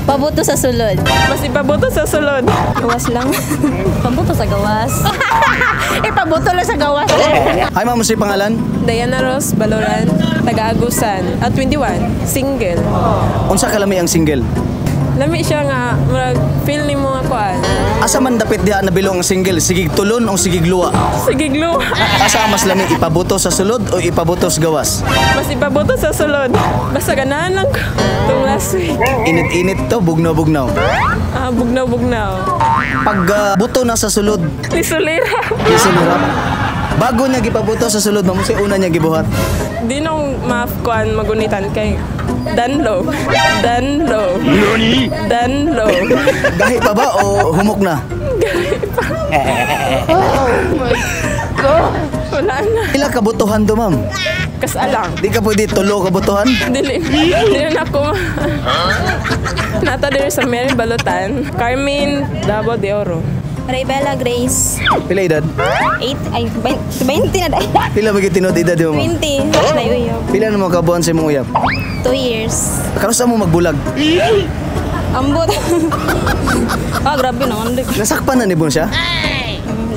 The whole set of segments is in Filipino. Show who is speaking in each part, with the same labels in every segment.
Speaker 1: Pabuto sa sulod.
Speaker 2: Mas ipabuto sa sulod.
Speaker 1: Gawas lang. Pabuto sa gawas.
Speaker 2: Ipabuto lang sa gawas.
Speaker 3: Hi ma'am, si pangalan?
Speaker 2: Diana Rose Baloran, taga-Agusan, at 21, single.
Speaker 3: Unsa kalami ang single?
Speaker 2: Lami siya nga, feel ni mo ako
Speaker 3: Asa man dapit diha nabilong ang single? Sigig tulon o sigig luwa?
Speaker 2: Sige, glue.
Speaker 3: Asa mas lami ipabuto sa sulod o ipabuto sa gawas?
Speaker 2: Mas ipabuto sa sulod. Basta ganahan lang ko. Itong last week.
Speaker 3: Init-init to, bugnaw-bugnaw.
Speaker 2: Bugnaw-bugnaw.
Speaker 3: Pag buto na sa sulod,
Speaker 2: Lisulira.
Speaker 3: isulurap. Bago niya gipabuto sa sulod, ma'am, una niya gibuhat.
Speaker 2: Di nung makuan magunitan kay Danlo. Danlo. Danlo.
Speaker 3: Gahi pa ba o humok na?
Speaker 2: Wala na.
Speaker 3: Ila kabutuhan to, ma'am?
Speaker 2: Kasalang.
Speaker 3: Di ka pwede tulo kabutuhan?
Speaker 2: Dili na ako. Nata diri sa Mary Balutan. Carmen Davao de Oro.
Speaker 1: Raybella Grace.
Speaker 3: Pila edad?
Speaker 1: 8, ay, 20 na dahil.
Speaker 3: Pila ba gitinod edad mo, ma'am?
Speaker 1: 20. Nayuyok.
Speaker 3: Pila na mo kabuhan sa imong uyab?
Speaker 1: 2 years.
Speaker 3: Karusa mo magbulag?
Speaker 1: Ambot. Grabe naman.
Speaker 3: Nasakpan na ni Bon siya?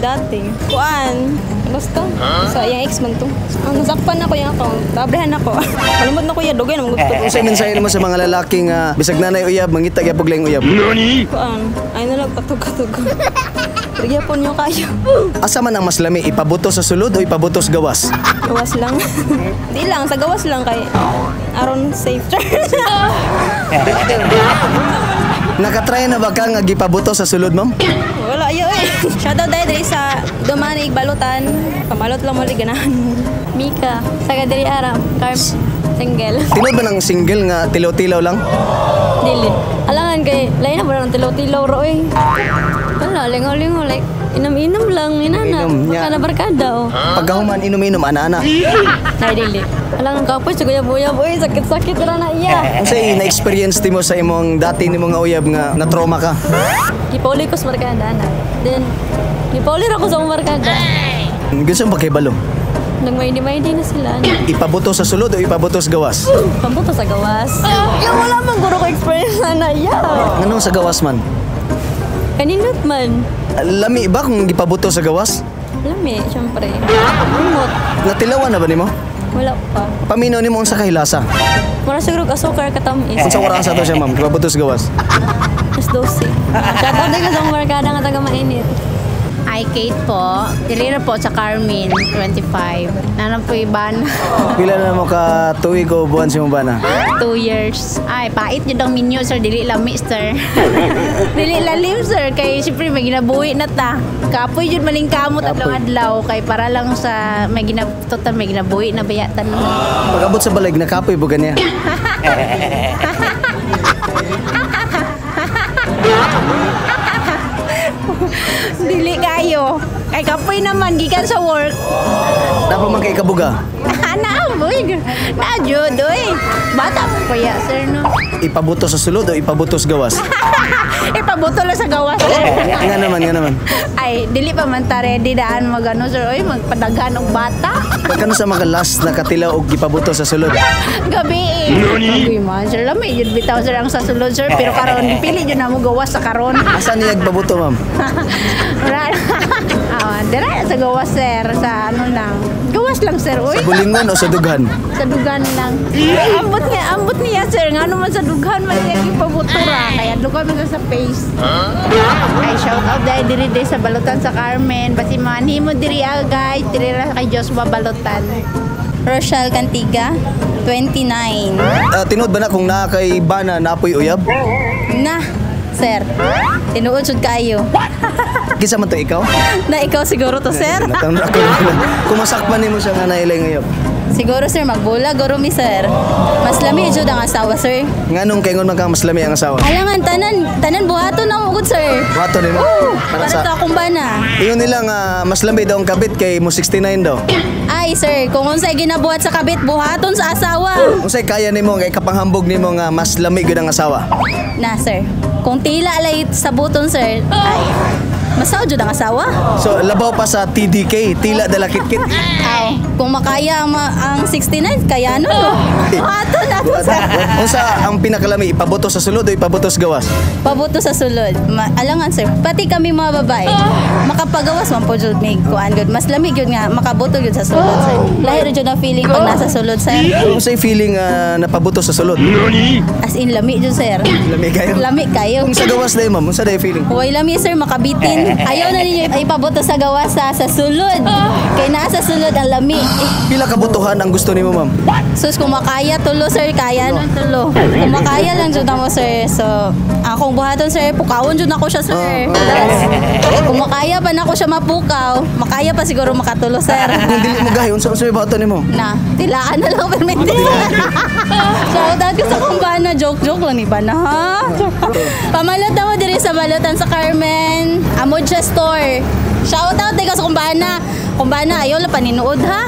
Speaker 1: Dati. Kuan. Basta. Sa iyang ex man to. Nasakpan na ko yung account. Tabrehan ako. Kalimot na ko yung dugay na gusto ko.
Speaker 3: Sa mensahe mo sa mga lalaking bisag nanay uyab, mangita gyapon lang uyab.
Speaker 1: Kuan. Ay na lang patug-tug. Magyapon nyo kayo.
Speaker 3: Asa man ang mas lami, ipabuto sa sulod o ipabuto sa gawas?
Speaker 1: Gawas lang. Di lang. Sa gawas lang kay aron safe.
Speaker 3: Nakatry na ba ka nga gipabuto sa sulod, ma'am?
Speaker 1: Wala ayo eh. Shoutout dahil sa Dumanig Balutan. Pamalot lang mo ganahan. Mika. Saga diri aram. Carm. Single.
Speaker 3: Tinod ba ng single nga tilaw-tilaw lang?
Speaker 1: Dili. Alangan kay lain na ba ng tilaw-tilaw ro eh. Wala, lingaw-lingaw like inam-inam lang inana.
Speaker 3: Inam,
Speaker 1: Baka na barkada oh.
Speaker 3: Pagkahuman inom-inom ana-ana.
Speaker 1: Nay dili. Alangan kapoy sa guyab-uyab oy sakit-sakit ra na iya.
Speaker 3: Unsay na-experience timo sa imong dati nimong uyab nga na trauma ka?
Speaker 1: Gipauli ko sa barkada na. Then gipauli ra ko sa mong barkada.
Speaker 3: Gusto mo ba kay balo?
Speaker 1: Nagmaydi-maydi na sila.
Speaker 3: Ipabuto sa sulod o ipabuto sa gawas?
Speaker 1: Pambuto sa gawas. Yung wala man guro ko experience na iya.
Speaker 3: Anong sa gawas man?
Speaker 1: Kaninot man.
Speaker 3: Lami ba kung gipabuto sa gawas?
Speaker 1: Lami, syempre. Umot.
Speaker 3: Natilawan na ba nimo?
Speaker 1: Wala pa.
Speaker 3: Paminaw nimo unsa ka hilasa?
Speaker 1: Mura siguro asukar katamis.
Speaker 3: Unsa oras sa to siya, ma'am? Gipabuto sa gawas.
Speaker 1: Mas 12. Shoutout din ka sa mga barkada nga taga mainit.
Speaker 4: Hi, Kate po. Dilira po sa Carmen, 25. Nanang po iban.
Speaker 3: Pila na mo ka tuig o buwan si mong bana?
Speaker 4: 2 years. Ay, pait yun ang minyo, sir. Dili lami, sir. Dili lalim, sir. Kay, siyempre, may ginabuhi na ta. Kapoy yun maling kamot adlaw-adlaw. Kay, para lang sa may total may ginabuhi na bayatan mo.
Speaker 3: Pag-abot sa balag, nakapoy bugan niya.
Speaker 4: Dili kayo. Kay, kapoy naman. Gikan sa work.
Speaker 3: Dapat man kay kabuga.
Speaker 4: Naamoy. Najod, oy. Bata mo pa ya, sir, no?
Speaker 3: Ipabuto sa sulod o ipabuto sa gawas?
Speaker 4: Ipabuto lang sa gawas, sir.
Speaker 3: Nga naman.
Speaker 4: Ay, dili pa man ta ready daan magano, sir. Oy, magpadaghan og bata.
Speaker 3: Pagkano sa mga last na katilaw o ipabuto sa sulod?
Speaker 4: Gabi eh. Uy, man, sir. Lami, yun bitaw, sir, ang sa sulod, sir. Pero karon, pili yun na mo gawas sa karon.
Speaker 3: Asan niya nagpabuto, ma'am?
Speaker 4: Dira sa gawas, sir. Sa ano lang. Gawas lang, sir. Uy.
Speaker 3: Sa bulingon o sa dughan?
Speaker 4: Sa dugan lang. Ambot niya, sir. Nga naman sa dugan, man niya ipabutura. Kaya dugan man sa face. Ay, shout out dahil diri sa Balutan sa Carmen. Basi manhimo diri guys. Diri ra kay Joshua Balutan.
Speaker 1: Rochelle Cantiga, 29.
Speaker 3: Tinood ba na kung nakakay bana napoy uyab?
Speaker 1: Na, sir. Tinuod sud kayo.
Speaker 3: Kisa man to ikaw?
Speaker 1: Na ikaw siguro to, sir.
Speaker 3: Kung masakpan nimo siya nga nailay ngayop.
Speaker 1: Siguro, sir, magbulag guro mi, sir. Mas lami jud ang asawa, sir.
Speaker 3: Nganong kaingon man ka mas lami ang asawa?
Speaker 1: Alangan tanan buhaton ang ugod, sir.
Speaker 3: Wato nimo.
Speaker 1: Para sa akong bana.
Speaker 3: Iyon nila nga mas lami daw ang kabit kay mo 69 daw.
Speaker 1: Ay, sir, kung unsay ginabuhat sa kabit buhaton sa asawa.
Speaker 3: Unsay kaya nimo nga ikapanghambog nimo nga mas lami gyud ang asawa?
Speaker 1: Na, sir. Kung tila lay sa buton, sir. Ay. Masao jud ang asawa.
Speaker 3: So labaw pa sa TDK, tila dalakit-kit.
Speaker 1: Aw, kung makaya ang 69 kaya no. Ato na to sa
Speaker 3: Unsa ang pinakalami, ipaboto sa sulod o ipaboto sa gawas?
Speaker 1: pabuto sa sulod. Alangan sir, pati kami mga babae, makapagawas man po jud mig kuan gud. Mas lamig jud nga makabuto jud sa sulod sir. Lahi jud ang feeling pag nasa sulod sir.
Speaker 3: Ano sa'y feeling napaboto sa sulod?
Speaker 1: As in lami jud sir.
Speaker 3: Lami kayo.
Speaker 1: Lami kayo.
Speaker 3: Kung sa gawas dahil ma'am, unsa dahil feeling?
Speaker 1: Huwag lami sir, makabitin. Ayaw na ninyo ipabuto sa gawas sa sulod. Kay nasa sulod ang lami.
Speaker 3: Pila kabutuhan ang gusto nimo ma'am?
Speaker 1: Sus, kung makaya tulo sir, kaya nun tulo. Kung makaya lang jud mo sir. So, akong buhaton sir, pukawon jud ako siya sir. Tapos, kung makaya pa na ako siya mapukaw, makaya pa siguro makatulo sir.
Speaker 3: Kung dili mo gahi, unsa yung bato nimo?
Speaker 1: Na, tilaan na lang permit. Shoutout ko sa kumbana, joke lang ni Bana ha. Pamalot na mo diri sa balutan sa Carmen, Amodja Store. Shoutout din ka sa kumbana. Kumbana, ayaw lang paninuod ha.